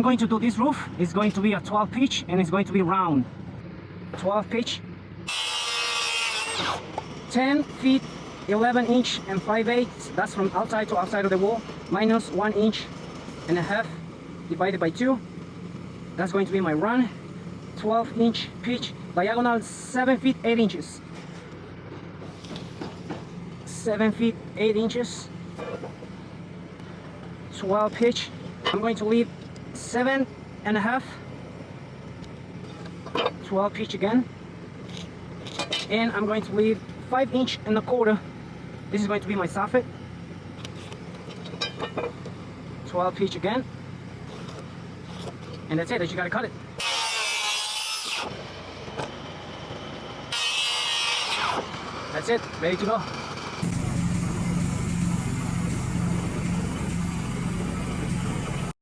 going to do this roof. It's going to be a 12 pitch and it's going to be round. 12 pitch. 10 feet, 11 inch and 5/8. That's from outside to outside of the wall. Minus 1.5 inches divided by 2. That's going to be my run. 12 inch pitch. Diagonal 7 feet 8 inches. 7 feet 8 inches. 12 pitch. I'm going to leave 7.5. 12 pitch again. And I'm going to leave 5.25 inches. This is going to be my soffit. 12 pitch again. And that's it, you gotta cut it. That's it, ready to go.